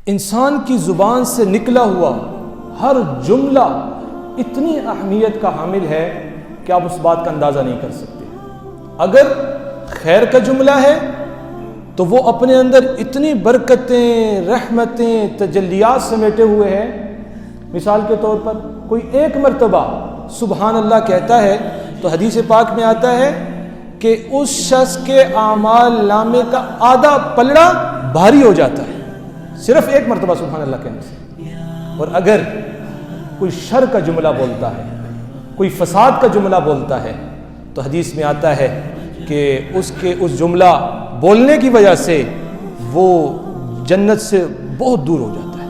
انسان کی زبان سے نکلا ہوا ہر جملہ اتنی اہمیت کا حامل ہے کہ آپ اس بات کا اندازہ نہیں کر سکتے۔ اگر خیر کا جملہ ہے تو وہ اپنے اندر اتنی برکتیں، رحمتیں، تجلیات سمیٹے ہوئے ہیں۔ مثال کے طور پر کوئی ایک مرتبہ سبحان اللہ کہتا ہے تو حدیث پاک میں آتا ہے کہ اس شخص کے اعمال نامے کا آدھا پلڑا بھاری ہو جاتا ہے، صرف ایک مرتبہ سبحان اللہ کہنے سے۔ اور اگر کوئی شر کا جملہ بولتا ہے، کوئی فساد کا جملہ بولتا ہے تو حدیث میں آتا ہے کہ اس جملہ بولنے کی وجہ سے وہ جنت سے بہت دور ہو جاتا ہے،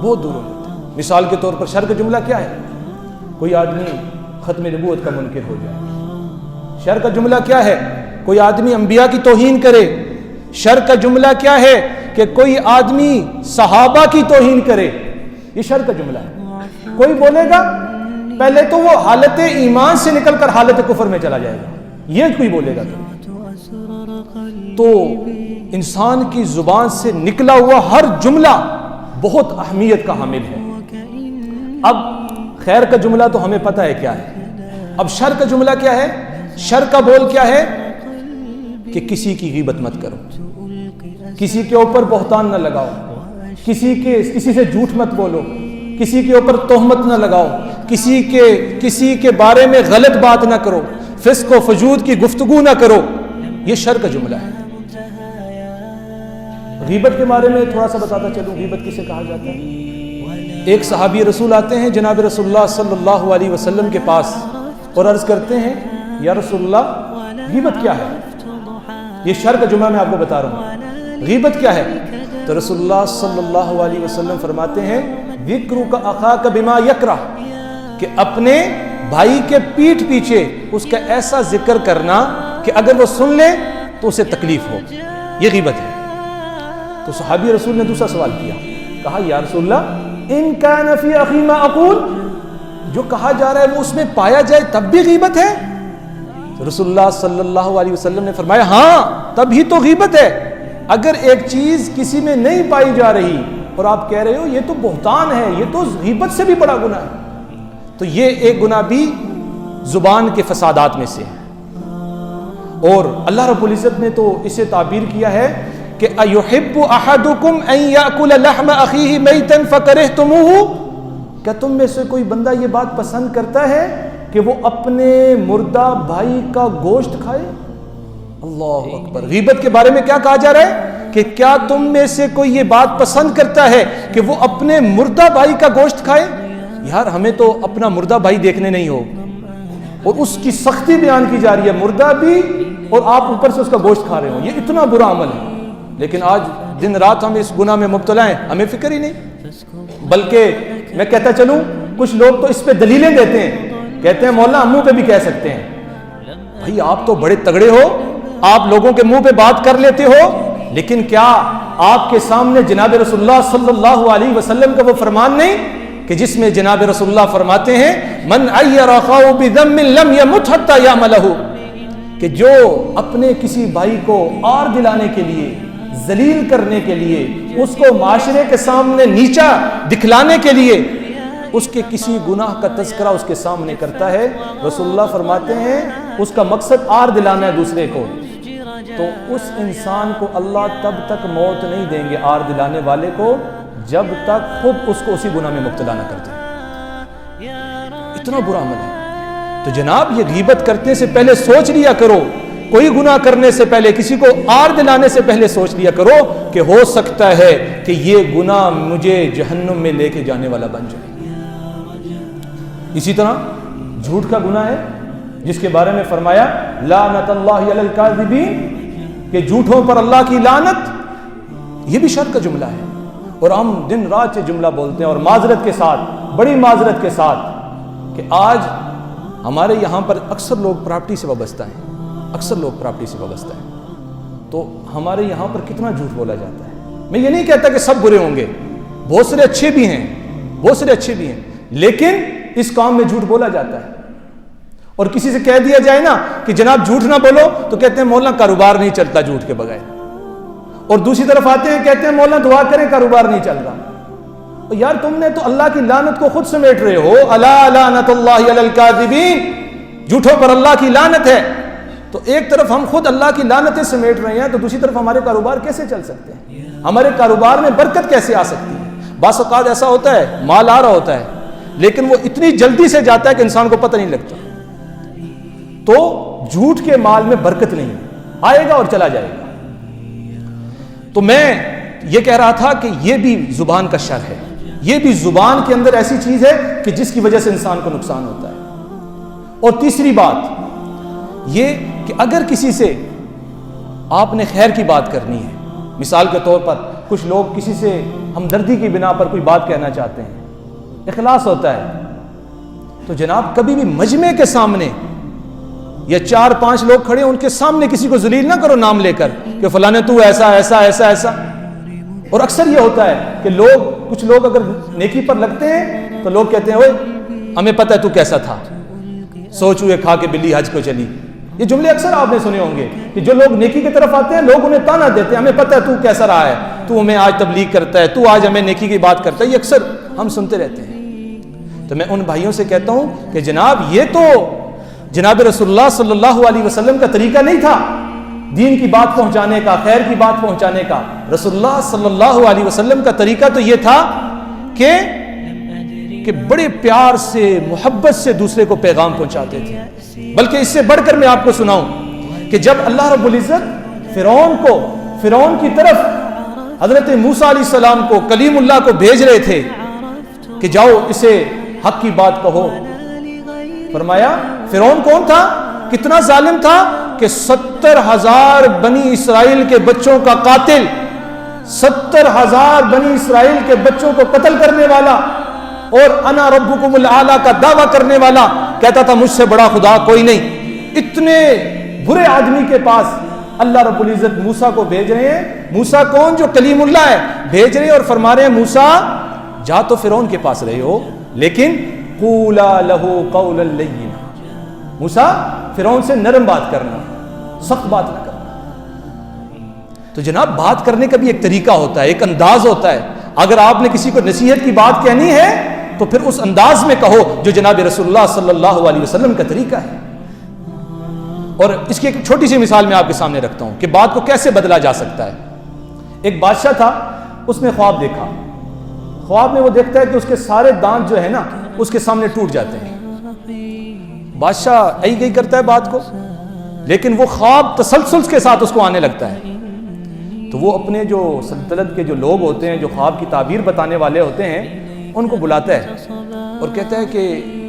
بہت دور ہو جاتا ہے۔ مثال کے طور پر شر کا جملہ کیا ہے؟ کوئی آدمی ختم نبوت کا منکر ہو جائے۔ شر کا جملہ کیا ہے؟ کوئی آدمی انبیاء کی توہین کرے۔ شر کا جملہ کیا ہے؟ کہ کوئی آدمی صحابہ کی توہین کرے۔ یہ شر کا جملہ ہے۔ کوئی بولے گا پہلے تو وہ حالت ایمان سے نکل کر حالت کفر میں چلا جائے گا، یہ کوئی بولے گا تو انسان کی زبان سے نکلا ہوا ہر جملہ بہت اہمیت کا حامل ہے۔ اب خیر کا جملہ تو ہمیں پتہ ہے کیا ہے، اب شر کا جملہ کیا ہے؟ شر کا بول کیا ہے؟ کہ کسی کی غیبت مت کرو، کسی کے اوپر بہتان نہ لگاؤ، کسی سے جھوٹ مت بولو، کسی کے اوپر تہمت نہ لگاؤ، کسی کے بارے میں غلط بات نہ کرو، فسق و فجور کی گفتگو نہ کرو۔ یہ شر کا جملہ ہے۔ غیبت کے بارے میں تھوڑا سا بتاتا چلوں، غیبت کسے کہا جاتا ہے؟ ایک صحابی رسول آتے ہیں جناب رسول اللہ صلی اللہ علیہ وسلم کے پاس اور عرض کرتے ہیں یا رسول اللہ غیبت کیا ہے؟ یہ شر کا جملہ میں آپ کو بتا رہا ہوں، غیبت کیا ہے؟ تو رسول اللہ صلی اللہ علیہ وسلم فرماتے ہیں ذکرک اخاک بما یکرہ، کہ اپنے بھائی کے پیٹھ پیچھے اس کا ایسا ذکر کرنا کہ اگر وہ سن لے تو اسے تکلیف ہو، یہ غیبت ہے۔ تو صحابی رسول نے دوسرا سوال کیا، کہا یا رسول اللہ ان کان فی اخی ما اقول، جو کہا جا رہا ہے وہ اس میں پایا جائے تب بھی غیبت ہے؟ تو رسول اللہ صلی اللہ علیہ وسلم نے فرمایا ہاں تب ہی تو غیبت ہے۔ اگر ایک چیز کسی میں نہیں پائی جا رہی اور آپ کہہ رہے ہو یہ تو بہتان ہے، یہ تو غیبت سے بھی بڑا گناہ ہے، تو یہ ایک گناہ بھی زبان کے فسادات میں سے ہے۔ اور اللہ رب العزت نے تو اسے تعبیر کیا ہے کہ اَيُحِبُّ أَحَدُكُمْ أَن يَأْكُلَ لَحْمَ أَخِيهِ مَيْتًا فَكَرِهْتُمُوهُ، کیا تم میں سے کوئی بندہ یہ بات پسند کرتا ہے کہ وہ اپنے مردہ بھائی کا گوشت کھائے؟ اللہ اکبر۔ غیبت کے بارے میں کیا کہا جا رہا ہے کہ کیا تم میں سے کوئی یہ بات پسند کرتا ہے کہ وہ اپنے مردہ بھائی کا گوشت کھائے؟ یار ہمیں تو اپنا مردہ بھائی دیکھنے نہیں ہو اور اس کی سختی بیان کی جا رہی ہے، مردہ بھی اور آپ اوپر سے اس کا گوشت کھا رہے ہو، یہ اتنا برا عمل ہے۔ لیکن آج دن رات ہم اس گناہ میں مبتلا ہیں، ہمیں فکر ہی نہیں۔ بلکہ میں کہتا چلوں کچھ لوگ تو اس پہ دلیلیں دیتے ہیں، کہتے ہیں مولانا منہ پہ بھی کہہ سکتے ہیں۔ بھائی آپ تو بڑے تگڑے ہو، آپ لوگوں کے منہ پہ بات کر لیتے ہو، لیکن کیا آپ کے سامنے جناب رسول اللہ صلی اللہ علیہ وسلم کا وہ فرمان نہیں کہ جس میں جناب رسول اللہ فرماتے ہیں من عیر اخاہ بذنب لم یمت حتی یعملہ، کہ جو اپنے کسی بھائی کو آر دلانے کے لیے، ذلیل کرنے کے لیے، اس کو معاشرے کے سامنے نیچا دکھلانے کے لیے اس کے کسی گناہ کا تذکرہ اس کے سامنے کرتا ہے، رسول اللہ فرماتے ہیں اس کا مقصد آر دلانا ہے دوسرے کو، تو اس انسان کو اللہ تب تک موت نہیں دیں گے آر دلانے والے کو جب تک خود اس کو اسی گناہ میں مبتلا نہ کر دے۔ اتنا برا عمل ہے۔ تو جناب یہ غیبت کرنے سے پہلے سوچ لیا کرو، کوئی گناہ کرنے سے پہلے، کسی کو آر دلانے سے پہلے سوچ لیا کرو کہ ہو سکتا ہے کہ یہ گناہ مجھے جہنم میں لے کے جانے والا بن جائے۔ اسی طرح جھوٹ کا گناہ ہے جس کے بارے میں فرمایا لعنت اللہ علی الکاذبین، کہ جھوٹوں پر اللہ کی لعنت، یہ بھی شر کا جملہ ہے۔ اور ہم دن رات یہ جملہ بولتے ہیں اور معذرت کے ساتھ، بڑی معذرت کے ساتھ، کہ آج ہمارے یہاں پر اکثر لوگ پراپرٹی سے وابستہ ہیں، اکثر لوگ پراپرٹی سے وابستہ ہیں، تو ہمارے یہاں پر کتنا جھوٹ بولا جاتا ہے۔ میں یہ نہیں کہتا کہ سب برے ہوں گے، بہت سارے اچھے بھی ہیں، بہت سارے اچھے بھی ہیں، لیکن اس کام میں جھوٹ بولا جاتا ہے۔ اور کسی سے کہہ دیا جائے نا کہ جناب جھوٹ نہ بولو تو کہتے ہیں مولانا کاروبار نہیں چلتا جھوٹ کے بغیر۔ اور دوسری طرف آتے ہیں کہتے ہیں مولانا دعا کریں کاروبار نہیں چل رہا. یار تم نے تو اللہ کی لعنت کو خود سمیٹ رہے ہو. الا لعنت اللہ علی الکاذبین، جھوٹوں پر اللہ کی لعنت ہے. تو ایک طرف ہم خود اللہ کی لعنتیں سمیٹ رہے ہیں تو دوسری طرف ہمارے کاروبار کیسے چل سکتے ہیں؟ ہمارے کاروبار میں برکت کیسے آ سکتی ہے؟ بعض اوقات ایسا ہوتا ہے مال آ رہا ہوتا ہے لیکن وہ اتنی جلدی سے جاتا ہے کہ انسان کو پتہ نہیں لگتا. تو جھوٹ کے مال میں برکت نہیں ہے، آئے گا اور چلا جائے گا. تو میں یہ کہہ رہا تھا کہ یہ بھی زبان کا شر ہے، یہ بھی زبان کے اندر ایسی چیز ہے کہ جس کی وجہ سے انسان کو نقصان ہوتا ہے. اور تیسری بات یہ کہ اگر کسی سے آپ نے خیر کی بات کرنی ہے، مثال کے طور پر کچھ لوگ کسی سے ہمدردی کی بنا پر کوئی بات کہنا چاہتے ہیں، اخلاص ہوتا ہے، تو جناب کبھی بھی مجمع کے سامنے یا 4-5 لوگ کھڑے ان کے سامنے کسی کو ذلیل نہ کرو نام لے کر کہ فلاں تو ایسا ایسا ایسا ایسا. اور اکثر یہ ہوتا ہے کہ کچھ لوگ اگر نیکی پر لگتے ہیں تو لوگ کہتے ہیں اوے ہمیں پتہ ہے تو کیسا تھا، سو چوہے کھا کے بلی حج کو چلی. یہ جملے اکثر آپ نے سنے ہوں گے کہ جو لوگ نیکی کی طرف آتے ہیں لوگ انہیں تانا دیتے ہیں، ہمیں پتہ ہے تو کیسا رہا ہے، تو ہمیں آج تبلیغ کرتا ہے، تو آج ہمیں نیکی کی بات کرتا ہے. یہ اکثر ہم سنتے رہتے ہیں. تو میں ان بھائیوں سے کہتا ہوں کہ جناب یہ تو جناب رسول اللہ صلی اللہ علیہ وسلم کا طریقہ نہیں تھا دین کی بات پہنچانے کا، خیر کی بات پہنچانے کا. رسول اللہ صلی اللہ علیہ وسلم کا طریقہ تو یہ تھا کہ بڑے پیار سے محبت سے دوسرے کو پیغام پہنچاتے تھے. بلکہ اس سے بڑھ کر میں آپ کو سناؤں کہ جب اللہ رب العزت فرعون کی طرف حضرت موسیٰ علیہ السلام کو، کلیم اللہ کو بھیج رہے تھے کہ جاؤ اسے حق کی بات کہو، فرمایا فرعون کون تھا، کتنا ظالم تھا کہ 70,000 بنی اسرائیل کے بچوں کا قاتل، 70,000 بنی اسرائیل کے بچوں کو قتل کرنے والا اور انا ربکم الاعلی کا دعویٰ کرنے والا، کہتا تھا مجھ سے بڑا خدا کوئی نہیں. اتنے برے آدمی کے پاس اللہ رب العزت موسیٰ کو بھیج رہے ہیں. موسیٰ کون؟ جو کلیم اللہ ہے، بھیج رہے ہیں اور فرما رہے ہیں موسیٰ جا تو فرعون کے پاس رہے ہو لیکن قولا لہ قولا لینا، موسیٰ فرعون سے نرم بات کرنا، سخت بات نہ کرنا. تو جناب بات کرنے کا بھی ایک طریقہ ہوتا ہے، ایک انداز ہوتا ہے. اگر آپ نے کسی کو نصیحت کی بات کہنی ہے تو پھر اس انداز میں کہو جو جناب رسول اللہ صلی اللہ علیہ وسلم کا طریقہ ہے. اور اس کی ایک چھوٹی سی مثال میں آپ کے سامنے رکھتا ہوں کہ بات کو کیسے بدلا جا سکتا ہے. ایک بادشاہ تھا، اس نے خواب دیکھا. خواب میں وہ دیکھتا ہے کہ اس کے سارے دانت جو ہے نا اس کے سامنے ٹوٹ جاتے ہیں. بادشاہ گئی کرتا ہے بات کو، لیکن وہ خواب تسلسل کے ساتھ اس کو آنے لگتا ہے. تو وہ اپنے جو سلطنت کے جو لوگ ہوتے ہیں، جو خواب کی تعبیر بتانے والے ہوتے ہیں، ان کو بلاتا ہے اور کہتا ہے کہ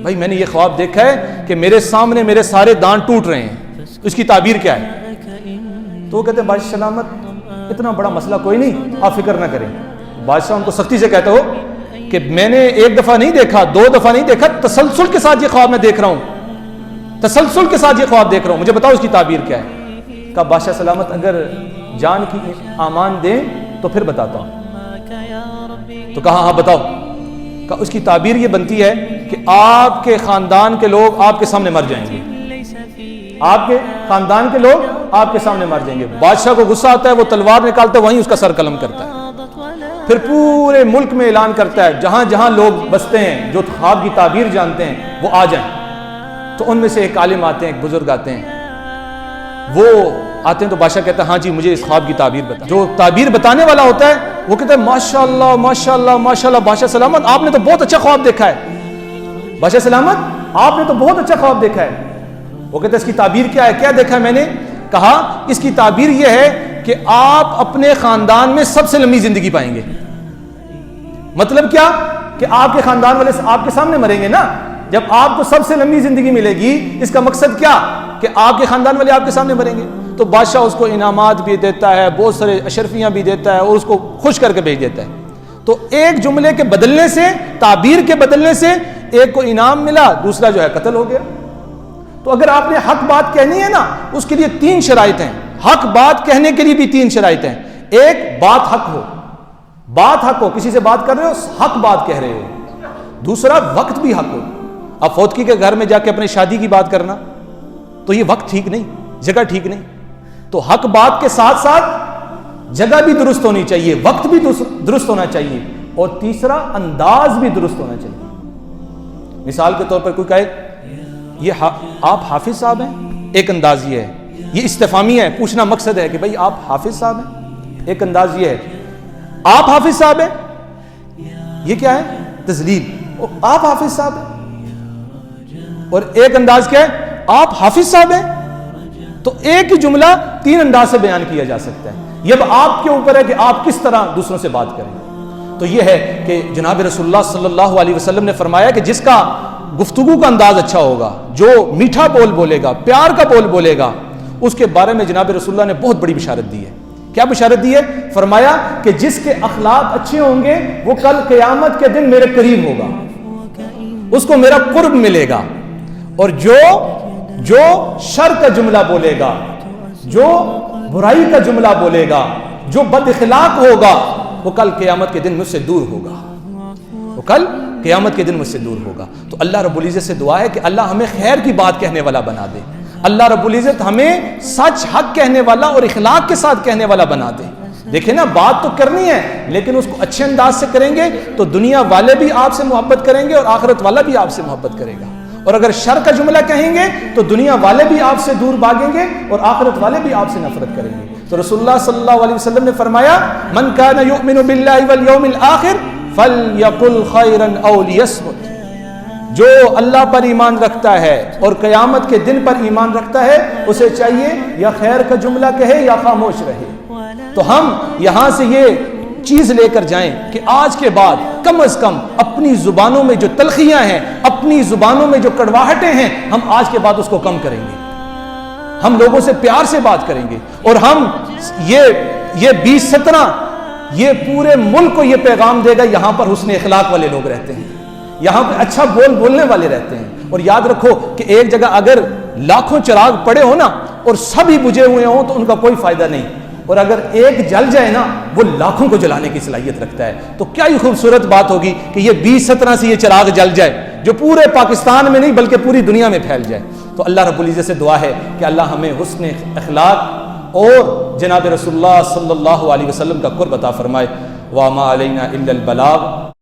بھائی میں نے یہ خواب دیکھا ہے کہ میرے سامنے میرے سارے دانت ٹوٹ رہے ہیں، اس کی تعبیر کیا ہے؟ تو وہ کہتے ہیں بادشاہ سلامت، اتنا بڑا مسئلہ کوئی نہیں، آپ فکر نہ کریں. بادشاہ ان کو سختی سے کہتا ہو کہ میں نے ایک دفعہ نہیں دیکھا، 2 دفعہ نہیں دیکھا، تسلسل کے ساتھ یہ خواب میں دیکھ رہا ہوں، تسلسل کے ساتھ یہ خواب دیکھ رہا ہوں، مجھے بتاؤ اس کی تعبیر کیا ہے؟ کہا بادشاہ سلامت اگر جان کی امان دیں تو پھر بتاتا ہوں. تو کہا ہاں بتاؤ. کہا اس کی تعبیر یہ بنتی ہے کہ آپ کے خاندان کے لوگ آپ کے سامنے مر جائیں گے، آپ کے خاندان کے لوگ آپ کے سامنے مر جائیں گے. بادشاہ کو غصہ آتا ہے، وہ تلوار نکالتا ہے، وہیں اس کا سر قلم کرتا ہے. پھر پورے ملک میں اعلان کرتا ہے جہاں جہاں لوگ بستے ہیں جو خواب کی تعبیر جانتے ہیں وہ آ جائیں. تو ان میں سے ایک عالم آتے ہیں، ایک بزرگ آتے ہیں. وہ آتے ہیں تو بادشاہ کہتا ہے ہاں جی مجھے اس خواب کی تعبیر بتا. جو تعبیر بتانے والا ہوتا ہے وہ کہتا ہے ماشاءاللہ ماشاءاللہ ماشاءاللہ بادشاہ سلامت آپ نے تو بہت اچھا خواب دیکھا ہے، بادشاہ سلامت آپ نے تو بہت اچھا خواب دیکھا ہے. وہ کہتا ہے اس کی تعبیر کیا ہے؟ کیا دیکھا ہے میں نے؟ کہا اس کی تعبیر یہ ہے کہ آپ اپنے خاندان میں سب سے لمبی زندگی پائیں گے. مطلب کیا؟ کہ آپ کے خاندان والے آپ کے سامنے مریں گے نا. جب آپ کو سب سے لمبی زندگی ملے گی اس کا مقصد کیا؟ کہ آپ کے خاندان والے آپ کے سامنے مریں گے. تو بادشاہ اس کو انعامات بھی دیتا ہے، بہت سارے اشرفیاں بھی دیتا ہے اور اس کو خوش کر کے بھیج دیتا ہے. تو ایک جملے کے بدلنے سے، تعبیر کے بدلنے سے ایک کو انعام ملا، دوسرا جو ہے قتل ہو گیا. تو اگر آپ نے حق بات کہنی ہے نا اس کے لیے 3 شرائط ہیں. حق بات کہنے کے لیے بھی 3 شرائط ہیں. ایک، بات حق ہو، بات حق ہو، کسی سے بات کر رہے ہو حق بات کہہ رہے ہو. دوسرا، وقت بھی حق ہو. اب فوتکی کے گھر میں جا کے اپنے شادی کی بات کرنا تو یہ وقت ٹھیک نہیں، جگہ ٹھیک نہیں. تو حق بات کے ساتھ ساتھ جگہ بھی درست ہونی چاہیے، وقت بھی درست ہونا چاہیے، اور تیسرا انداز بھی درست ہونا چاہیے۔ مثال کے طور پر کوئی کہے یہ آپ حافظ صاحب ہیں، ایک انداز یہ ہے، یہ استفہامی ہے، پوچھنا مقصد ہے کہ بھئی آپ حافظ صاحب ہیں، ایک انداز یہ ہے، آپ حافظ صاحب ہیں، یہ کیا ہے؟ تذلیل، آپ حافظ صاحب ہیں۔ اور ایک انداز کیا ہے؟ آپ حافظ صاحب ہیں۔ تو ایک ہی جملہ 3 انداز سے بیان کیا جا سکتا ہے، یہ اب آپ کے اوپر ہے کہ آپ کس طرح دوسروں سے بات کریں۔ تو یہ ہے کہ جناب رسول اللہ صلی اللہ علیہ وسلم نے فرمایا کہ جس کا گفتگو کا انداز اچھا ہوگا، جو میٹھا بول بولے گا، پیار کا بول بولے گا، اس کے بارے میں جناب رسول اللہ نے بہت بڑی بشارت دی ہے۔ کیا بشارت دی ہے؟ فرمایا کہ جس کے اخلاق اچھے ہوں گے وہ کل قیامت کے دن میرے قریب ہوگا، اس کو میرا قرب ملے گا، اور جو شر کا جملہ بولے گا، جو برائی کا جملہ بولے گا، جو بد اخلاق ہوگا، وہ کل قیامت کے دن مجھ سے دور ہوگا، وہ کل قیامت کے دن مجھ سے دور ہوگا۔ تو اللہ رب العزت سے دعا ہے کہ اللہ ہمیں خیر کی بات کہنے والا بنا دے، اللہ رب العزت ہمیں سچ حق کہنے والا اور اخلاق کے ساتھ کہنے والا بنا دے۔ دیکھیں نا، بات تو کرنی ہے لیکن اس کو اچھے انداز سے کریں گے تو دنیا والے بھی آپ سے محبت کریں گے اور آخرت والا بھی آپ سے محبت کرے گا، اور اگر شر کا جملہ کہیں گے تو دنیا والے بھی آپ سے دور بھاگیں گے اور آخرت والے بھی آپ سے نفرت کریں گے۔ تو رسول اللہ صلی اللہ علیہ وسلم نے فرمایا من کان یؤمن باللہ والیوم الآخر فلیقل خیرا او لیصمت، جو اللہ پر ایمان رکھتا ہے اور قیامت کے دن پر ایمان رکھتا ہے اسے چاہیے یا خیر کا جملہ کہے یا خاموش رہے۔ تو ہم یہاں سے یہ چیز لے کر جائیں کہ آج کے بعد کم از کم اپنی زبانوں میں جو تلخیاں ہیں، اپنی زبانوں میں جو کڑواہٹیں ہیں، ہم آج کے بعد اس کو کم کریں گے، ہم لوگوں سے پیار سے بات کریں گے، اور ہم یہ 2017 یہ پورے ملک کو یہ پیغام دے گا یہاں پر حسن اخلاق والے لوگ رہتے ہیں، یہاں پہ اچھا بولنے والے رہتے ہیں۔ اور یاد رکھو کہ ایک جگہ اگر لاکھوں چراغ پڑے ہو نا اور سبھی بجھے ہوئے ہوں تو ان کا کوئی فائدہ نہیں، اور اگر ایک جل جائے نا وہ لاکھوں کو جلانے کی صلاحیت رکھتا ہے۔ تو کیا ہی خوبصورت بات ہوگی کہ یہ 2017 سے یہ چراغ جل جائے جو پورے پاکستان میں نہیں بلکہ پوری دنیا میں پھیل جائے۔ تو اللہ رب العزت سے دعا ہے کہ اللہ ہمیں حسن اخلاق اور جناب رسول اللہ صلی اللہ علیہ وسلم کا قرب عطا فرمائے۔ وما علینا الا البلاغ۔